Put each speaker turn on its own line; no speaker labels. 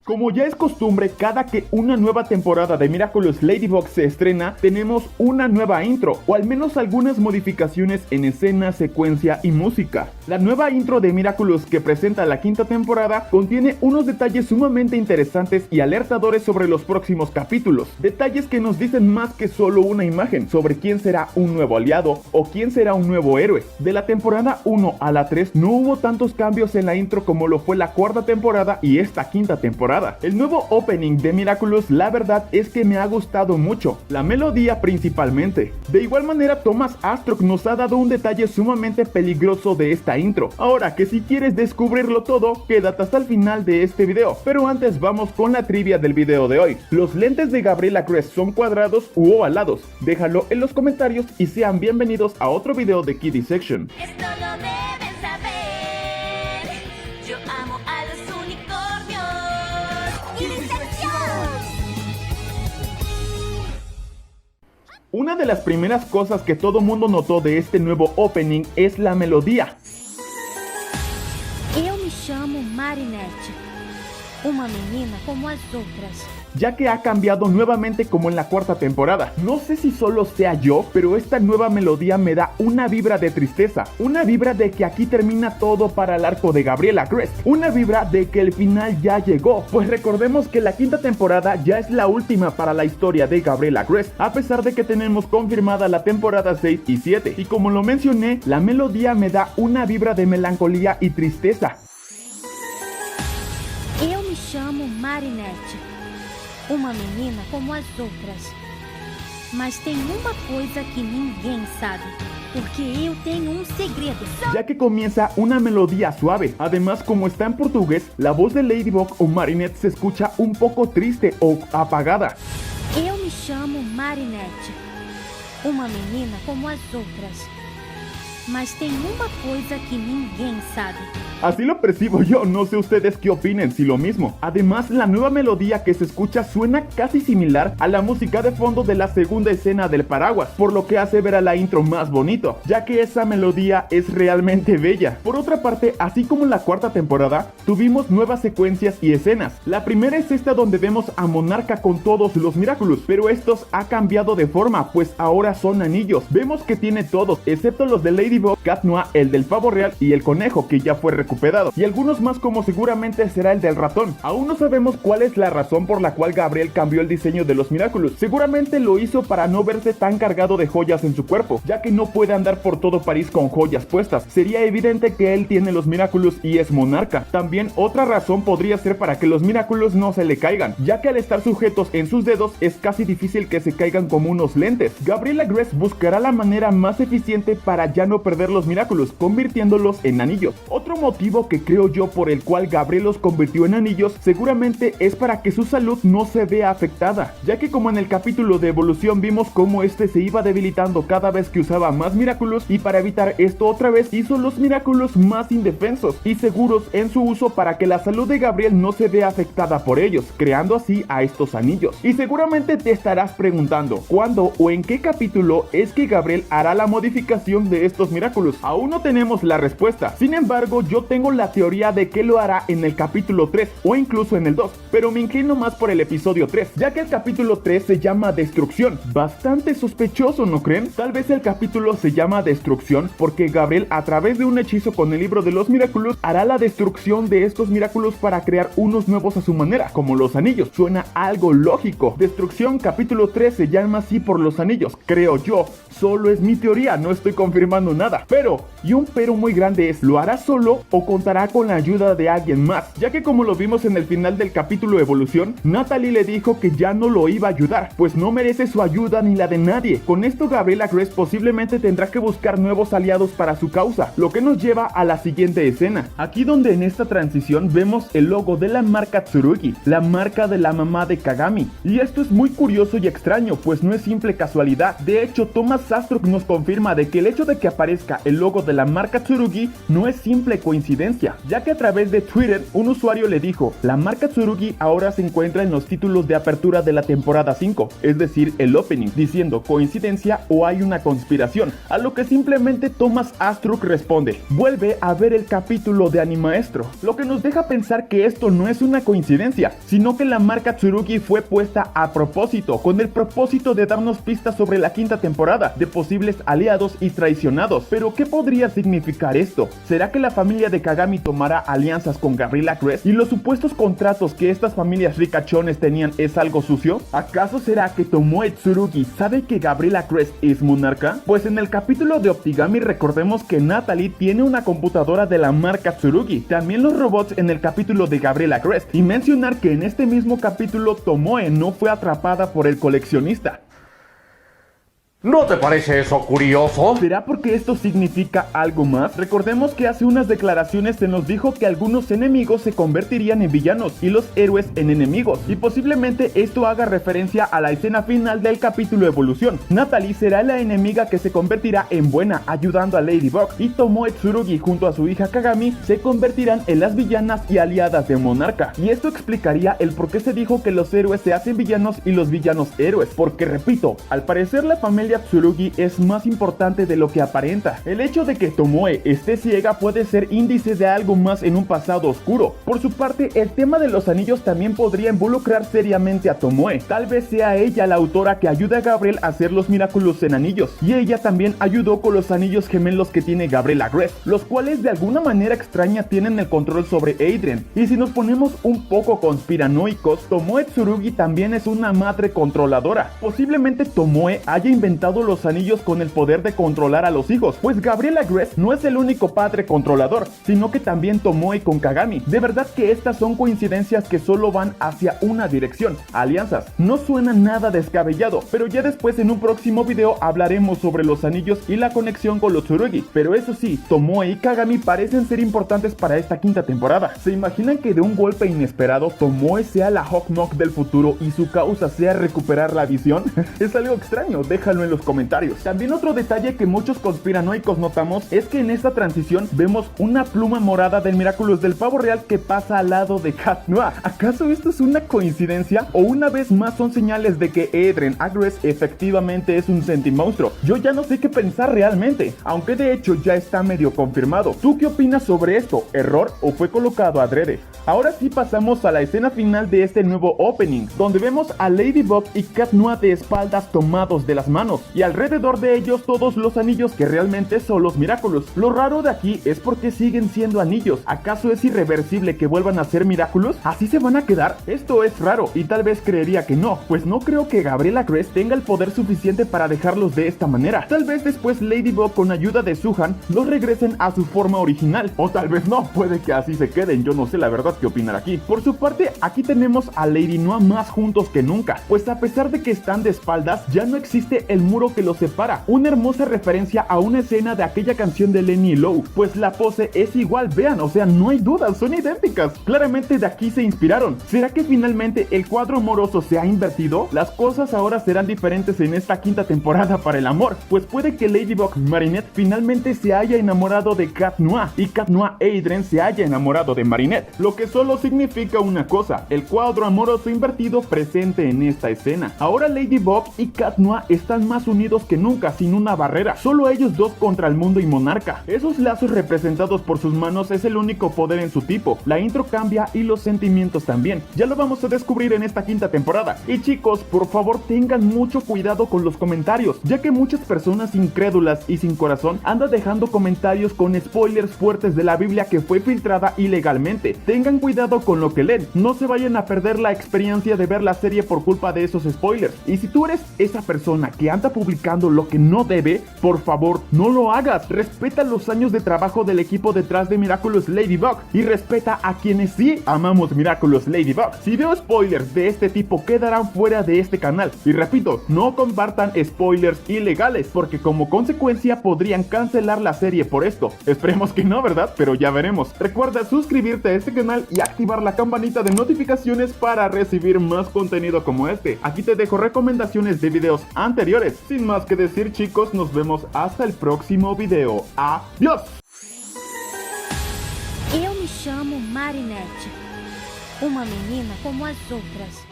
Como ya es costumbre, cada que una nueva temporada de Miraculous Ladybug se estrena, tenemos una nueva intro, o al menos algunas modificaciones en escena, secuencia y música. La nueva intro de Miraculous que presenta la quinta temporada contiene unos detalles sumamente interesantes y alertadores sobre los próximos capítulos. Detalles que nos dicen más que solo una imagen sobre quién será un nuevo aliado o quién será un nuevo héroe. De la temporada 1 a la 3 no hubo tantos cambios en la intro como lo fue la cuarta temporada y esta quinta temporada. El nuevo opening de Miraculous, la verdad es que me ha gustado mucho, la melodía principalmente. De igual manera, Thomas Astruc nos ha dado un detalle sumamente peligroso de esta intro. Ahora que si quieres descubrirlo todo, quédate hasta el final de este video. Pero antes vamos con la trivia del video de hoy. ¿Los lentes de Gabriela Crest son cuadrados u ovalados? Déjalo en los comentarios y sean bienvenidos a otro video de Kid Dissection.
Esto lo deben saber. Yo amo a los unicornios. ¡Y Dissection!
Una de las primeras cosas que todo mundo notó de este nuevo opening es la melodía.
Eu me chamo Marinette, uma menina como as outras.
Ya que ha cambiado nuevamente como en la cuarta temporada. No sé si solo sea yo, pero esta nueva melodía me da una vibra de tristeza, una vibra de que aquí termina todo para el arco de Gabriela Crest, una vibra de que el final ya llegó, pues recordemos que la quinta temporada ya es la última para la historia de Gabriela Crest, a pesar de que tenemos confirmada la temporada 6 y 7, y como lo mencioné, la melodía me da una vibra de melancolía y tristeza.
Eu me chamo Marinette, uma menina como as outras. Mas tem uma coisa que ninguém sabe, porque eu tenho um segredo.
Ya que comienza una melodía suave. Además, como está en portugués, la voz de Ladybug o Marinette se escucha un poco triste o apagada.
Eu me chamo Marinette, uma menina como as outras. Mas tem uma coisa que ninguém sabe.
Así lo percibo yo, no sé ustedes qué opinen, si lo mismo. Además, la nueva melodía que se escucha suena casi similar a la música de fondo de la segunda escena del paraguas, por lo que hace ver a la intro más bonito, ya que esa melodía es realmente bella. Por otra parte, así como en la cuarta temporada, tuvimos nuevas secuencias y escenas. La primera es esta donde vemos a Monarca con todos los Miraculous, pero estos ha cambiado de forma, pues ahora son anillos. Vemos que tiene todos, excepto los de Ladybug, Cat Noir, el del pavo real y el conejo que ya fue recuperado, y algunos más como seguramente será el del ratón. Aún no sabemos cuál es la razón por la cual Gabriel cambió el diseño de los Miraculous. Seguramente lo hizo para no verse tan cargado de joyas en su cuerpo, ya que no puede andar por todo París con joyas puestas. Sería evidente que él tiene los Miraculous y es monarca. También otra razón podría ser para que los Miraculous no se le caigan, ya que al estar sujetos en sus dedos es casi difícil que se caigan como unos lentes. Gabriela Crest buscará la manera más eficiente para ya no perder los Miraculous, convirtiéndolos en anillos. Otro motivo que creo yo por el cual Gabriel los convirtió en anillos seguramente es para que su salud no se vea afectada, ya que como en el capítulo de evolución vimos cómo este se iba debilitando cada vez que usaba más Miraculous, y para evitar esto otra vez hizo los Miraculous más indefensos y seguros en su uso para que la salud de Gabriel no se vea afectada por ellos, creando así a estos anillos. Y seguramente te estarás preguntando ¿cuándo o en qué capítulo es que Gabriel hará la modificación de estos Miraculous? Aún no tenemos la respuesta. Sin embargo, yo tengo la teoría de que lo hará en el capítulo 3 o incluso en el 2, pero me inclino más por el episodio 3, ya que el capítulo 3 se llama Destrucción. Bastante sospechoso, ¿no creen? Tal vez el capítulo se llama Destrucción porque Gabriel, a través de un hechizo con el libro de los Miraculous, hará la destrucción de estos Miraculous para crear unos nuevos a su manera, como los anillos. Suena algo lógico. Destrucción capítulo 3 se llama así por los anillos, creo yo. Solo es mi teoría, no estoy confirmando nada. Pero, y un pero muy grande es, ¿lo hará solo o contará con la ayuda de alguien más? Ya que como lo vimos en el final del capítulo Evolución, Natalie le dijo que ya no lo iba a ayudar, pues no merece su ayuda ni la de nadie. Con esto Gabriela Crest posiblemente tendrá que buscar nuevos aliados para su causa, lo que nos lleva a la siguiente escena. Aquí donde en esta transición vemos el logo de la marca Tsurugi, la marca de la mamá de Kagami. Y esto es muy curioso y extraño, pues no es simple casualidad. De hecho, Thomas Astruc nos confirma de que el hecho de que aparezca aparezca el logo de la marca Tsurugi no es simple coincidencia, ya que a través de Twitter un usuario le dijo: la marca Tsurugi ahora se encuentra en los títulos de apertura de la temporada 5, es decir, el opening, diciendo coincidencia o hay una conspiración, a lo que simplemente Thomas Astruc responde: vuelve a ver el capítulo de Animaestro, lo que nos deja pensar que esto no es una coincidencia, sino que la marca Tsurugi fue puesta a propósito, con el propósito de darnos pistas sobre la quinta temporada, de posibles aliados y traicionados. Pero ¿qué podría significar esto? ¿Será que la familia de Kagami tomará alianzas con Gabriela Crest y los supuestos contratos que estas familias ricachones tenían es algo sucio? ¿Acaso será que Tomoe Tsurugi sabe que Gabriela Crest es monarca? Pues en el capítulo de Optigami recordemos que Natalie tiene una computadora de la marca Tsurugi, también los robots en el capítulo de Gabriela Crest, y mencionar que en este mismo capítulo Tomoe no fue atrapada por el coleccionista.
¿No te parece eso curioso?
¿Será porque esto significa algo más? Recordemos que hace unas declaraciones se nos dijo que algunos enemigos se convertirían en villanos y los héroes en enemigos, y posiblemente esto haga referencia a la escena final del capítulo Evolución. Natalie será la enemiga que se convertirá en buena ayudando a Ladybug, y Tomoe Tsurugi junto a su hija Kagami se convertirán en las villanas y aliadas de Monarca, y esto explicaría el por qué se dijo que los héroes se hacen villanos y los villanos héroes, porque repito, al parecer la familia Tsurugi es más importante de lo que aparenta. El hecho de que Tomoe esté ciega puede ser índice de algo más en un pasado oscuro. Por su parte, el tema de los anillos también podría involucrar seriamente a Tomoe. Tal vez sea ella la autora que ayuda a Gabriel a hacer los Miraculous en anillos, y ella también ayudó con los anillos gemelos que tiene Gabriela Crest, los cuales de alguna manera extraña tienen el control sobre Adrien. Y si nos ponemos un poco conspiranoicos, Tomoe Tsurugi también es una madre controladora. Posiblemente Tomoe haya inventado los anillos con el poder de controlar a los hijos, pues Gabriela Crest no es el único padre controlador, sino que también Tomoe con Kagami. De verdad que estas son coincidencias que solo van hacia una dirección, alianzas. No suena nada descabellado, pero ya después en un próximo video hablaremos sobre los anillos y la conexión con los Tsurugi. Pero eso sí, Tomoe y Kagami parecen ser importantes para esta quinta temporada. ¿Se imaginan que de un golpe inesperado Tomoe sea la Hawkmock del futuro y su causa sea recuperar la visión? Es algo extraño, déjalo en los comentarios. También otro detalle que muchos conspiranoicos notamos es que en esta transición vemos una pluma morada del Miraculous del Pavo Real que pasa al lado de Cat Noir. ¿Acaso esto es una coincidencia o una vez más son señales de que Adrien Agreste efectivamente es un sentimonstruo? Yo ya no sé qué pensar realmente, aunque de hecho ya está medio confirmado. ¿Tú qué opinas sobre esto? ¿Error o fue colocado adrede? Ahora sí pasamos a la escena final de este nuevo opening, donde vemos a Ladybug y Cat Noir de espaldas tomados de las manos, y alrededor de ellos todos los anillos que realmente son los Miraculous. Lo raro de aquí es porque siguen siendo anillos. ¿Acaso es irreversible que vuelvan a ser Miraculous? ¿Así se van a quedar? Esto es raro y tal vez creería que no, pues no creo que Gabriela Crest tenga el poder suficiente para dejarlos de esta manera. Tal vez después Ladybug con ayuda de Suhan los regresen a su forma original, o tal vez no, puede que así se queden. Yo no sé la verdad qué opinar aquí. Por su parte, aquí tenemos a Lady Noir más juntos que nunca, pues a pesar de que están de espaldas, ya no existe el muro que los separa. Una hermosa referencia a una escena de aquella canción de Lenny Lowe, pues la pose es igual, vean, o sea, no hay dudas, son idénticas. Claramente de aquí se inspiraron. ¿Será que finalmente el cuadro amoroso se ha invertido? Las cosas ahora serán diferentes en esta quinta temporada para el amor, pues puede que Ladybug Marinette finalmente se haya enamorado de Cat Noir y Cat Noir Adrien se haya enamorado de Marinette, lo que solo significa una cosa: el cuadro amoroso invertido presente en esta escena. Ahora Ladybug y Cat Noir están más unidos que nunca, sin una barrera, solo ellos dos contra el mundo y Monarca. Esos lazos representados por sus manos es el único poder en su tipo. La intro cambia y los sentimientos también. Ya lo vamos a descubrir en esta quinta temporada. Y chicos, por favor tengan mucho cuidado con los comentarios, ya que muchas personas incrédulas y sin corazón andan dejando comentarios con spoilers fuertes de la Biblia que fue filtrada ilegalmente. Tengan cuidado con lo que leen, no se vayan a perder la experiencia de ver la serie por culpa de esos spoilers. Y si tú eres esa persona que anda publicando lo que no debe, por favor no lo hagas. Respeta los años de trabajo del equipo detrás de Miraculous Ladybug y respeta a quienes sí amamos Miraculous Ladybug. Si veo spoilers de este tipo, quedarán fuera de este canal. Y repito, no compartan spoilers ilegales, porque como consecuencia podrían cancelar la serie por esto. Esperemos que no, ¿verdad? Pero ya veremos. Recuerda suscribirte a este canal y activar la campanita de notificaciones para recibir más contenido como este. Aquí te dejo recomendaciones de videos anteriores. Pues sin más que decir, chicos, nos vemos hasta el próximo video. ¡Adiós!
Eu me chamo Marinette, uma menina como as outras.